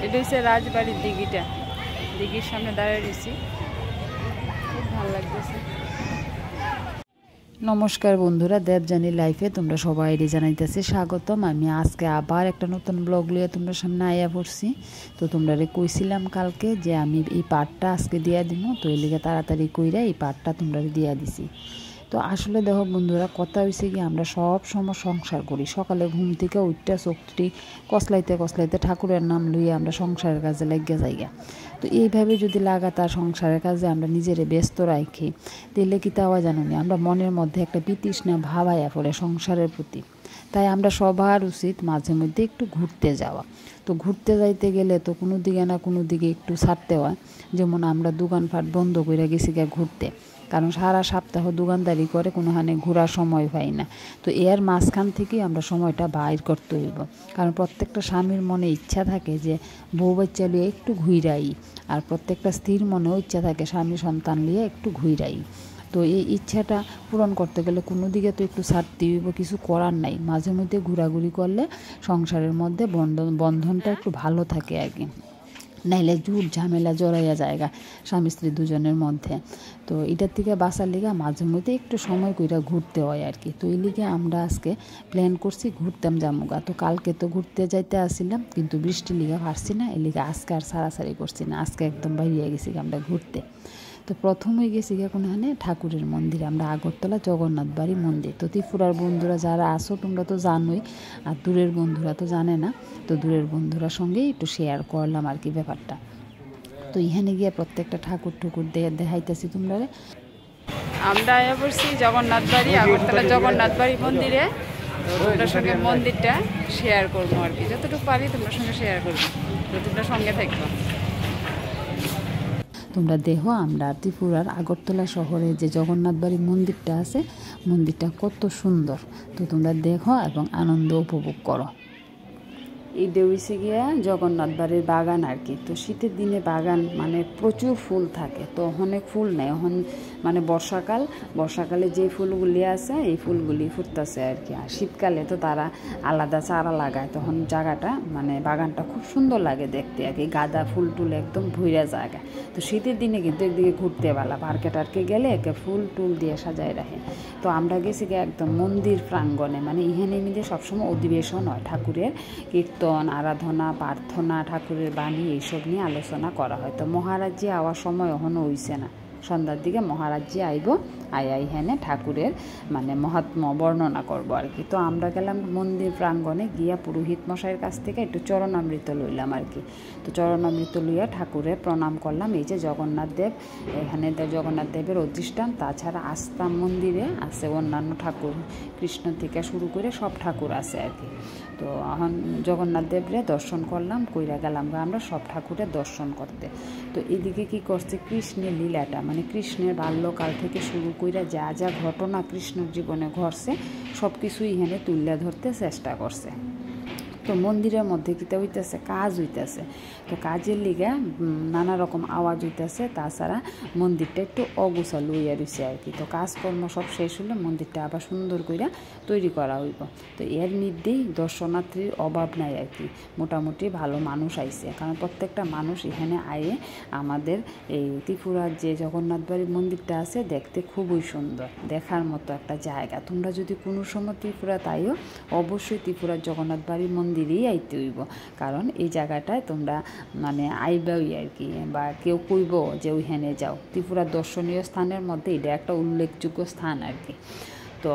এটা হচ্ছে রাজবাড়ির দিঘিটা, দিঘির সামনে দাঁড়িয়ে রয়েছি, খুব ভালো লাগতেছে। নমস্কার বন্ধুরা, দেবযানী লাইফে তোমরা সবাই জানাইতেছি স্বাগতম। আমি আজকে আবার একটা নতুন ব্লগ লিয়ে তোমরা সামনে আইয়া পড়ছি। তো তোমরা কইছিলাম কালকে যে আমি এই পার্টটা আজকে দিয়া দিব, তো এই লিগে তাড়াতাড়ি কইরা এই পার্টটা তোমরা দিয়া দিছি। তো আসলে দেখো বন্ধুরা, কথা হয়েছে কি, আমরা সব সময় সংসার করি, সকালে ঘুম থেকে উঠটা চোখটি কসলাইতে কসলাইতে ঠাকুরের নাম লইয়ে আমরা সংসারের কাজে লেগে যাইগা। তো এইভাবে যদি লাগাতার সংসারের কাজে আমরা নিজেরে ব্যস্ত রাখি, তাহলে কি তাওয়া জানি আমরা মনের মধ্যে একটা বিতৃষ্ণা ভাব আয়া পড়ে সংসারের প্রতি। তাই আমরা সবার উচিত মাঝে মধ্যে একটু ঘুরতে যাওয়া। তো ঘুরতে যাইতে গেলে তো কোনো দিকে না কোনো দিকে একটু ছাড়তে হয়। যেমন আমরা দোকানপাট বন্ধ করে গেছি গিয়ে ঘুরতে, কারণ সারা সপ্তাহ দোকানদারি করে কোনোখানে ঘোরার সময় পাই না। তো এর মাঝখান থেকেই আমরা সময়টা বাইর করতে হইব, কারণ প্রত্যেকটা স্বামীর মনে ইচ্ছা থাকে যে বউ বাচ্চা লিয়ে একটু ঘুরাই, আর প্রত্যেকটা স্ত্রীর মনেও ইচ্ছা থাকে স্বামী সন্তান লিয়ে একটু ঘুরাই। তো এই ইচ্ছাটা পূরণ করতে গেলে কোনো দিকে তো একটু ছাড়তে হইব, কিছু করার নাই। মাঝে মধ্যে ঘোরাঘুরি করলে সংসারের মধ্যে বন্ধনটা একটু ভালো থাকে আর কি, নাইলে ঝুট ঝামেলা জড়াইয়া জায়গা স্বামী স্ত্রী দুজনের মধ্যে। তো এটার থেকে বাঁচার লিগে মাঝে মধ্যে একটু সময় কইরা ঘুরতে হয় আর কি। তো এই লিগে আমরা আজকে প্ল্যান করছি ঘুরতাম জামুগা। তো কালকে তো ঘুরতে যাইতে আসছিলাম, কিন্তু বৃষ্টির লিগে পারছি না, এই লিগে আজকে আর সারাসারি করছি না, আজকে একদম বাইরে গেছি আমরা ঘুরতে। তো প্রথমে গেছি কোনখানে ঠাকুরের মন্দিরে, আমরা আগরতলা জগন্নাথ বাড়ি মন্দির। তো ত্রিপুরার বন্ধুরা যারা আসো তোমরা তো জানোই, আর দূরের বন্ধুরা তো জানে না। তো দূরের বন্ধুরার সঙ্গেই একটু শেয়ার করলাম আর কি ব্যাপারটা। তো এখানে গিয়ে প্রত্যেকটা ঠাকুর ঠুকুর দেখাইতেছি তোমরা। আমরা আয়া পড়ছি জগন্নাথ বাড়ি, আগরতলা জগন্নাথ বাড়ি মন্দিরে। তো তোমরা সঙ্গে মন্দিরটা শেয়ার করবো আর কি, যতটুকু পারি তোমরা সঙ্গে শেয়ার করবো, তো তোমরা সঙ্গে থাকবো। তোমরা দেখো আমরা ত্রিপুরার আগরতলা শহরে যে জগন্নাথ বাড়ি মন্দিরটা আছে, মন্দিরটা কত সুন্দর। তো তোমরা দেখো এবং আনন্দ উপভোগ করো। এই হইছে গিয়া জগন্নাথ বাড়ির বাগান আর কি। তো শীতের দিনে বাগান মানে প্রচুর ফুল থাকে, তো অনেক ফুল নেই এখন, মানে বর্ষাকালে যে ফুলগুলি আছে এই ফুলগুলি ফুটতেছে আর কি। আর শীতকালে তো তারা আলাদা চারা লাগায়, তখন জায়গাটা মানে বাগানটা খুব সুন্দর লাগে দেখতে আর কি, গাঁদা ফুল টুল একদম ভুইরা জায়গা। তো শীতের দিনে কিন্তু একদিকে ঘুরতে বেলা পার্কে টার্কে গেলে একে ফুল টুল দিয়ে সাজায় রাখে। তো আমরা গেছি গিয়ে একদম মন্দির প্রাঙ্গণে, মানে ইহানে মিলে সবসময় অধিবেশন হয়, ঠাকুরের কীর্তন আরাধনা প্রার্থনা ঠাকুরের বাণী এইসব নিয়ে আলোচনা করা হয়। তো মহারাজজি আওয়ার সময় এখনও হইছে না, সন্ধ্যার দিকে মহারাজজি আইব, আয়া ইহানে ঠাকুরের মানে মহাত্ম্য বর্ণনা করব আর কি। তো আমরা গেলাম মন্দির প্রাঙ্গণে, গিয়া পুরোহিত মশাইয়ের কাছ থেকে একটু চরণামৃত লইলাম আর কি। তো চরণামৃত লইয়া ঠাকুরের প্রণাম করলাম। এই যে জগন্নাথ দেব, এখানে জগন্নাথ দেবের অধিষ্ঠান, তাছাড়া আস্থা মন্দিরে আছে অন্যান্য ঠাকুর, কৃষ্ণ থেকে শুরু করে সব ঠাকুর আছে আর কি। তো এখন জগন্নাথ দেবরে দর্শন করলাম, কইরা গেলাম আমরা সব ঠাকুরের দর্শন করতে। তো এদিকে কি করছে, কৃষ্ণের লীলাটা মানে কৃষ্ণের বাল্যকাল থেকে শুরু কইরা যা যা ঘটনা কৃষ্ণের জীবনে ঘটছে সব কিছুই এখানে তুলে ধরতে চেষ্টা করছে। তো মন্দিরের মধ্যে কিতা হইতেছে, কাজ হইতেছে। তো কাজের লিগে নানা রকম আওয়াজ হইতেছে, তাছাড়া মন্দিরটা একটু অগোছালো হইয়া রয়েছে আর কি। তো কাজকর্ম সব শেষ হলে মন্দিরটা আবার সুন্দর করে তৈরি করা হইব। তো এর মধ্যেই দর্শনার্থীর অভাব নাই আর কি, মোটামুটি ভালো মানুষ আইছে, কারণ প্রত্যেকটা মানুষ এখানে আয়ে আমাদের এই ত্রিপুরার যে জগন্নাথ বাড়ির মন্দিরটা আছে দেখতে খুবই সুন্দর, দেখার মতো একটা জায়গা। তোমরা যদি কোনো সময় ত্রিপুরা তাইও অবশ্যই ত্রিপুরার জগন্নাথ বাড়ির মন্দিরেই আইতে হইব, কারণ এই জায়গাটায় তোমরা মানে আইবাই আর কি, বা কেউ কইব যে ওইখানে যাও। ত্রিপুরার দর্শনীয় স্থানের মধ্যে এটা একটা উল্লেখযোগ্য স্থান আর কি। তো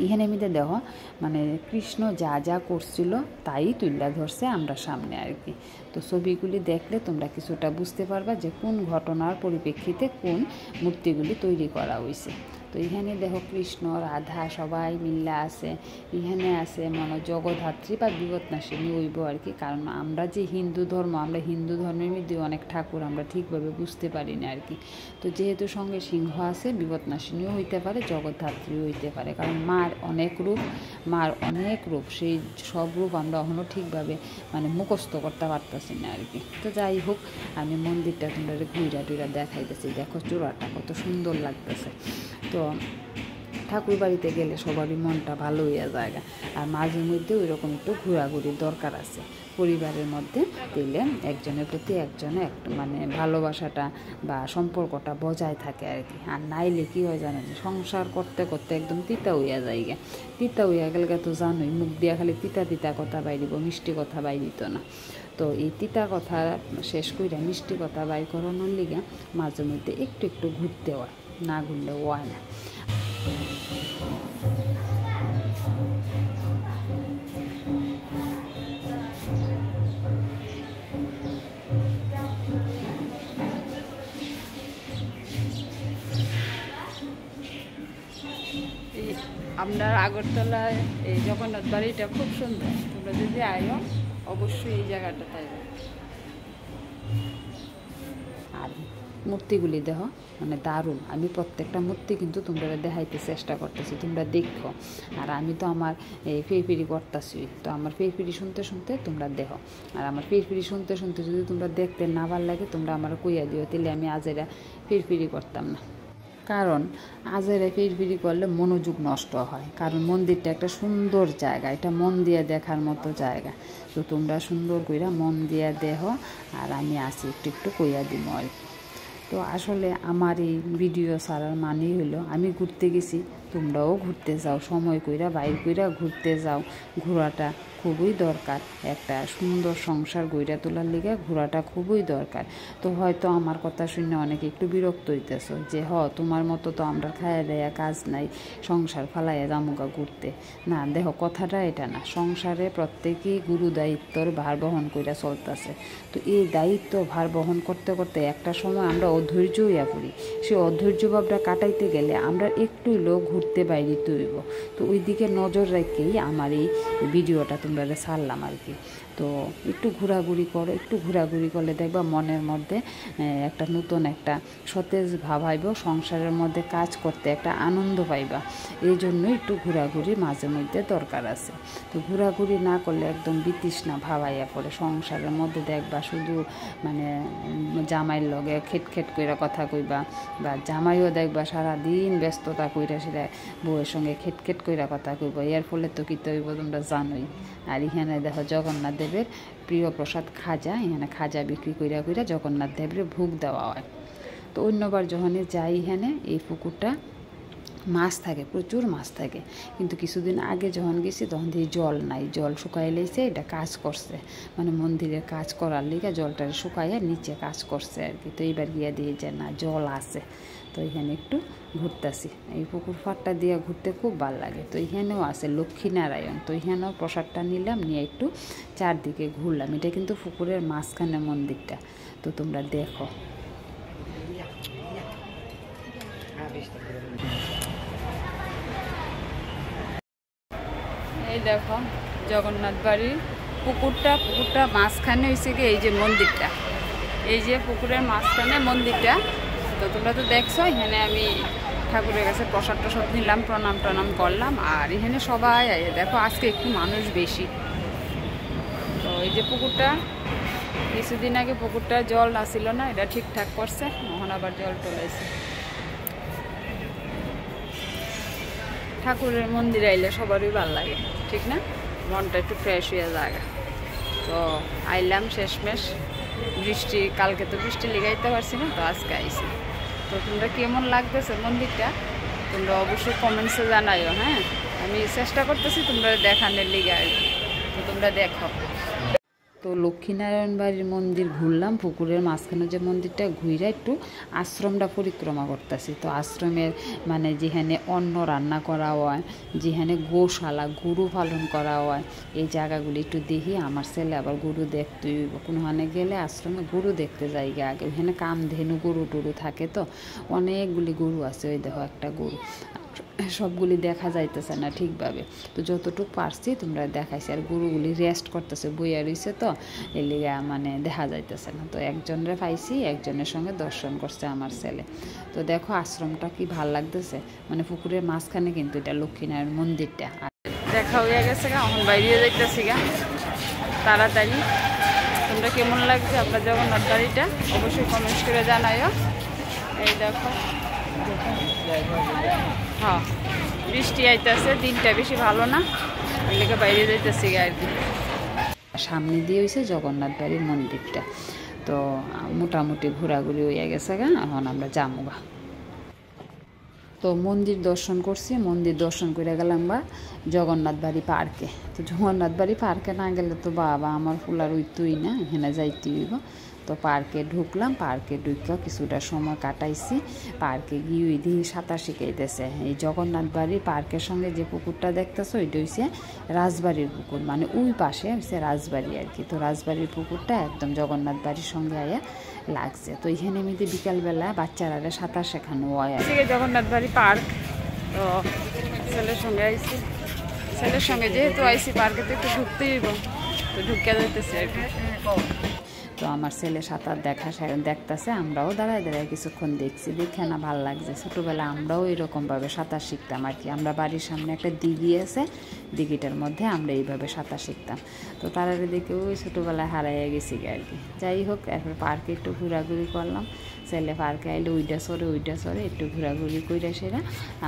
এখানে এমনিতে দেখো মানে কৃষ্ণ যা যা করছিল তাই তুলে ধরছে আমরা সামনে আর কি। তো ছবিগুলি দেখলে তোমরা কিছুটা বুঝতে পারবা যে কোন ঘটনার পরিপ্রেক্ষিতে কোন মূর্তিগুলি তৈরি করা হয়েছে। তো এখানে দেখো কৃষ্ণ রাধা সবাই মিল্লা আছে, এখানে আছে মানে জগদ্ধাত্রী বা বিপদনাশিনী হইব আর কি। কারণ আমরা যে হিন্দু ধর্ম, আমরা হিন্দু ধর্মের মধ্যে অনেক ঠাকুর আমরা ঠিকভাবে বুঝতে পারি না আর কি। তো যেহেতু সঙ্গে সিংহ আছে, বিপদনাশিনীও হইতে পারে, জগদ্ধাত্রীও হইতে পারে, কারণ মার অনেক রূপ, সেই সব রূপ আমরা এখনও ঠিকভাবে মানে মুখস্থ করতে পারতেছি না আর কি। তো যাই হোক, আমি মন্দিরটা তোমরা ঘুরা টুইরা দেখাইতেছি, দেখো চূড়াটা কত সুন্দর লাগতেছে। তো ঠাকুর বাড়িতে গেলে সবারই মনটা ভালো হইয়া যায়, আর মাঝে মধ্যে ওই রকম একটু ঘোরাঘুরির দরকার আছে। পরিবারের মধ্যে দিলে একজনের প্রতি একজনে মানে ভালোবাসাটা বা সম্পর্কটা বজায় থাকে আর কি। আর নাইলে কী হয় জানেন, সংসার করতে করতে একদম তিতা হইয়া যায় গে। তিতা হইয়া গেলে তো জানোই, মুখ দিয়া খালি তিতা তিতা কথা বাইরিব, মিষ্টি কথা বাইরিত না। তো এই তিতা কথা শেষ কইরা মিষ্টি কথা বাই করানোর লিগে মাঝে মধ্যে একটু একটু ঘুরতে হয়, না ঘুরলেও হয় না। আপনার আগরতলায় এই জগন্নাথ বাড়িটা খুব সুন্দর, তোমরা যদি আয়ো অবশ্যই এই জায়গাটা পাইবে। আর মূর্তিগুলি দেখো মানে দারুণ। আমি প্রত্যেকটা মূর্তি কিন্তু তোমরা দেখাইতে চেষ্টা করতেছি, তোমরা দেখো। আর আমি তো আমার এই ফিরি করতেছি, তো আমার ফিরি শুনতে শুনতে তোমরা দেখো। আর আমার ফিরি শুনতে শুনতে যদি তোমরা দেখতে না ভাল লাগে তোমরা আমার কইয়া দিও, তাহলে আমি আজেরা ফিরি করতাম না। কারণ আজেরা ফিরি করলে মনোযোগ নষ্ট হয়। কারণ মন্দিরটা একটা সুন্দর জায়গা, এটা মন দিয়ে দেখার মতো জায়গা। তো তোমরা সুন্দর কইরা মন দিয়ে দেখো, আর আমি আসি একটু একটু কইয়া দিব আর কি। তো আসলে আমার এই ভিডিও ছাড়ার মানেই হলো আমি ঘুরতে গেছি, তোমরাও ঘুরতে যাও, সময় কইরা বাইর কইরা ঘুরতে যাও। ঘোরাটা খুবই দরকার, একটা সুন্দর সংসার গইরা তোলার লিগে ঘোরাটা খুবই দরকার। তো হয়তো আমার কথা শুনে অনেকে একটু বিরক্ত হইতেছ যে তোমার মতো তো আমরা খাইয়া দেয়া কাজ নাই, সংসার ফালাইয়া জামুকা ঘুরতে। না, দেখো কথাটা এটা না, সংসারে প্রত্যেকেই গুরু দায়িত্বর ভার বহন কইরা চলতেছে। তো এই দায়িত্ব ভার বহন করতে করতে একটা সময় আমরা অধৈর্য হইয়া পড়ি। সেই অধৈর্য ভাবটা কাটাইতে গেলে আমরা একটু লোক ঘুরতে বাইরে তৈব। তো ওই দিকে নজর রেখেই আমার এই ভিডিওটা তোমরা ছাড়লাম আর কি। তো একটু ঘোরাঘুরি করো, একটু ঘোরাঘুরি করলে দেখবা মনের মধ্যে একটা নতুন একটা সতেজ ভাব আইব, সংসারের মধ্যে কাজ করতে একটা আনন্দ পাইবা। এই জন্যই একটু ঘোরাঘুরি মাঝে মধ্যে দরকার আছে। তো ঘোরাঘুরি না করলে একদম বিতৃষ্ণা ভাব আইয়া পড়ে সংসারের মধ্যে। দেখবা শুধু মানে জামাইয়ের লগে খেট কইরা কথা কইবা, বা জামাইও দেখবা সারাদিন ব্যস্ততা কইরা সেটা বউয়ের সঙ্গে খেট কইরা কথা কইবা। এর ফলে তো কী হইব তোমরা জানোই। আর এখানে দেখো জগন্নাথ দেবের প্রিয় প্রসাদ খাজা, এখানে খাজা বিক্রি কইরা কইরা জগন্নাথ দেবের ভোগ দেওয়া হয়। তো অন্যবার যখন যাই এখানে এই পুকুরটা মাছ থাকে, প্রচুর মাছ থাকে। কিন্তু কিছুদিন আগে যখন গেছি তখন দিয়ে জল নাই, জল শুকাই লেছে। এটা কাজ করছে মানে মন্দিরের কাজ করার লিগে জলটা শুকাইয়া নিচে কাজ করছে আর কি। তো এইবার গিয়া দিয়ে যে না জল আছে। তো এখানে একটু ঘুরতেছি, এই পুকুর ফাটটা দিয়ে ঘুরতে খুব ভালো লাগে। তো এখানেও আছে লক্ষ্মীনারায়ণ, তো এখানেও প্রসাদটা নিলাম, নিয়ে একটু চারদিকে ঘুরলাম। এটা কিন্তু পুকুরের মাঝখানে মন্দিরটা, তো তোমরা দেখো। এই দেখো জগন্নাথ বাড়ির পুকুরটা মাঝখানে হয়েছে কি এই যে মন্দিরটা, এই যে পুকুরের মাঝখানে মন্দিরটা। তো তোমরা তো দেখছো এখানে আমি ঠাকুরের কাছে প্রসাদ টসাদ নিলাম, প্রণাম করলাম। আর এখানে সবাই দেখো আজকে একটু মানুষ বেশি। তো এই যে পুকুরটা কিছুদিন আগে পুকুরটা জল আসছিল না, এটা ঠিকঠাক করছে, এখন আবার জল টলাইছে। ঠাকুরের মন্দিরে আইলে সবারই ভালো লাগে, ঠিক না? মনটা একটু ফ্রেশ হয়ে যায়। তো আইলাম শেষমেশ, বৃষ্টি কালকে তো বৃষ্টি লেগাইতে পারছি না, তো আজকে আইছি। তো তোমরা কেমন লাগতেছে মন্দিরটা তোমরা অবশ্যই কমেন্টসে জানাইও। হ্যাঁ, আমি চেষ্টা করতেছি তোমরা দেখানোর লিগে আর কি। তো তোমরা দেখো। তো লক্ষ্মীনারায়ণ বাড়ির মন্দির ঘুরলাম, পুকুরের মাঝখানে যে মন্দিরটা ঘুরে একটু আশ্রমটা পরিক্রমা করতেছি। তো আশ্রমের মানে যেখানে অন্ন রান্না করা হয়, যেখানে গোশালা গরু পালন করা হয়, এই জায়গাগুলি একটু দেখি। আমার ছেলে আবার গরু দেখতে কোনোখানে গেলে আশ্রমে গরু দেখতে যাই আগে। ওখানে কামধেনু গরু টরু থাকে, তো অনেকগুলি গরু আছে। ওই দেখো একটা গরু, সবগুলি দেখা যাইতেছে না ঠিকভাবে, তো যতটুকু পারছি তোমরা দেখাইছি। আর গরুগুলি রেস্ট করতেছে, বইয়া রয়েছে, তো এর লিগে মানে দেখা যাইতেছে না। তো একজনের পাইছি, একজনের সঙ্গে দর্শন করছে আমার ছেলে। তো দেখো আশ্রমটা কি ভাল লাগতেছে, মানে পুকুরের মাঝখানে কিন্তু এটা লক্ষ্মীনারায়ণ মন্দিরটা। দেখা হয়ে গেছে গা, এখন বাইরে যাইতেছি গা তাড়াতাড়ি। তোমরা কেমন লাগছে আপনার জগন্নাথ বাড়িটা অবশ্যই কমেন্ট করে জানাইও। এই দেখো হ্যাঁ বৃষ্টি আইতেছে, দিনটা বেশি ভালো না, এর লেগে বাইরে যাইতেছি আর কি। সামনে দিয়ে হয়েছে জগন্নাথ বাড়ির মন্দিরটা। তো মোটামুটি ঘোরাঘুরি হয়ে গেছে গা, এখন আমরা যাবো গা। তো মন্দির দর্শন করছি, মন্দির দর্শন করে গেলাম বা জগন্নাথ বাড়ি পার্কে। তো জগন্নাথ বাড়ি পার্কে না গেলে তো বাবা আমার ফুলার উইতুই না, এখানে যাইতে হইব। তো পার্কে ঢুকলাম, পার্কে ঢুকে কিছুটা সময় কাটাইছি। পার্কে গিয়ে ওই দিয়ে সাঁতার শিখাইতেছে। এই জগন্নাথ বাড়ির পার্কের সঙ্গে যে পুকুরটা দেখতেছে ওইটা হচ্ছে রাজবাড়ির পুকুর, মানে ওই পাশে হচ্ছে রাজবাড়ি আর কি। তো রাজবাড়ির পুকুরটা একদম জগন্নাথ বাড়ির সঙ্গে আয়া লাগছে। তো এখানে এমনিতে বিকালবেলা বাচ্চারা সাঁতার শেখানো হয়। জগন্নাথ বাড়ি পার্ক, তো ছেলের সঙ্গে আইসি, ছেলের সঙ্গে যেহেতু আইসি পার্কে তো একটু ঢুকতেই হইব, তো ঢুকে যাইতেছি আর কি। তো আমার ছেলে সাঁতার দেখতেছে, আমরাও দাঁড়ায় দাঁড়ায় কিছুক্ষণ দেখছি, দেখে না ভালো লাগছে। ছোটোবেলা আমরাও এরকমভাবে সাঁতার শিখতাম আর কি। আমরা বাড়ির সামনে একটা দিঘি আছে, দিঘিটার মধ্যে আমরা এইভাবে সাঁতার শিখতাম। তো তারা দেখে ওই ছোটোবেলায় হারাইয়া গেছি আর কি। যাই হোক, এরপর পার্কে একটু ঘোরাঘুরি করলাম। ছেলে পার্কে আইলে ওইটা সরে একটু ঘোরাঘুরি করে সেরা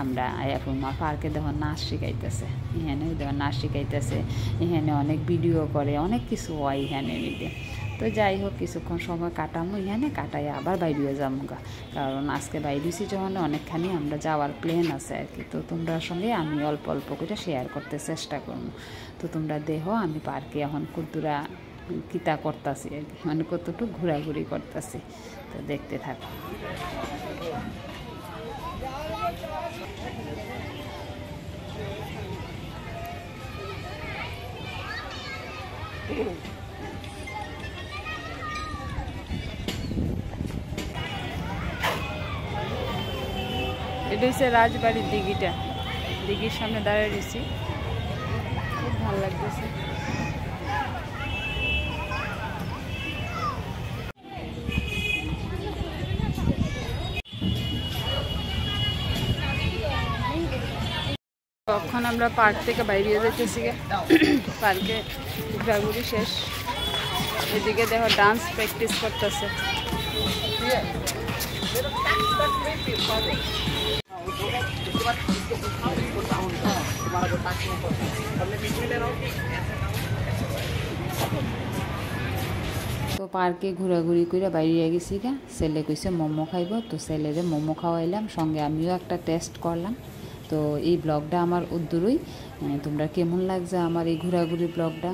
আমরা এখন পার্কে দেখো নাচ শিখাইতেছে, এখানে দেখো নাচ শিখাইতেছে, এখানে অনেক ভিডিও করে, অনেক কিছু হয় এখানে নিতে। তো যাই হোক, কিছুক্ষণ সময় কাটামো এখানে, কাটাই আবার বাইরে যাবো গা, কারণ আজকে বাইরেছি যখন অনেকখানি আমরা যাওয়ার প্ল্যান আছে আর কি। তো তোমরা সঙ্গে আমি অল্প অল্প করে শেয়ার করতে চেষ্টা করবো। তো তোমরা দেখো আমি পার্কে এখন কতটা কিতা করতেছি আর কি, মানে কতটুকু ঘোরাঘুরি করতেছি। তো দেখতে থাকো। এটা হচ্ছে রাজবাড়ির দিঘিটা, দিঘির সামনে দাঁড়িয়ে রয়েছি, খুব ভালো লাগতেছে। তখন আমরা পার্ক থেকে বাইরে যেতেছি, পার্কে ঘোরাঘুরি শেষ। এদিকে দেখো ডান্স প্র্যাকটিস করতেছে। তো পার্কে ঘোরাঘুরি করে বাইরে গেছি গা, ছেলে কইছে মোমো খাইব, তো ছেলেরে মোমো খাওয়াইলাম, সঙ্গে আমিও একটা টেস্ট করলাম। তো এই ব্লগটা আমার উদ্দুরই, তোমরা কেমন লাগছে আমার এই ঘোরাঘুরি ব্লগটা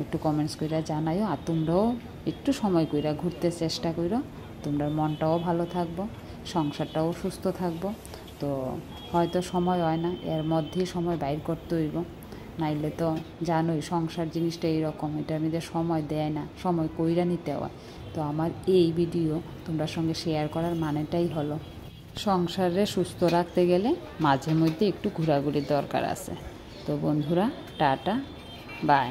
একটু কমেন্টস করে জানাইও। আর তোমরাও একটু সময় কইরা ঘুরতে চেষ্টা করো, তোমরা মনটাও ভালো থাকবো, সংসারটাও সুস্থ থাকবো। তো হয়তো সময় হয় না, এর মধ্যেই সময় বাইর করতে হইব, নাইলে তো জানোই সংসার জিনিসটা এইরকম, এটা আমাদের সময় দেয় না, সময় কইরা নিতে হয়। তো আমার এই ভিডিও তোমরা সঙ্গে শেয়ার করার মানেটাই হলো সংসারে সুস্থ রাখতে গেলে মাঝে মধ্যে একটু ঘোরাঘুরির দরকার আছে। তো বন্ধুরা, টাটা, বাই।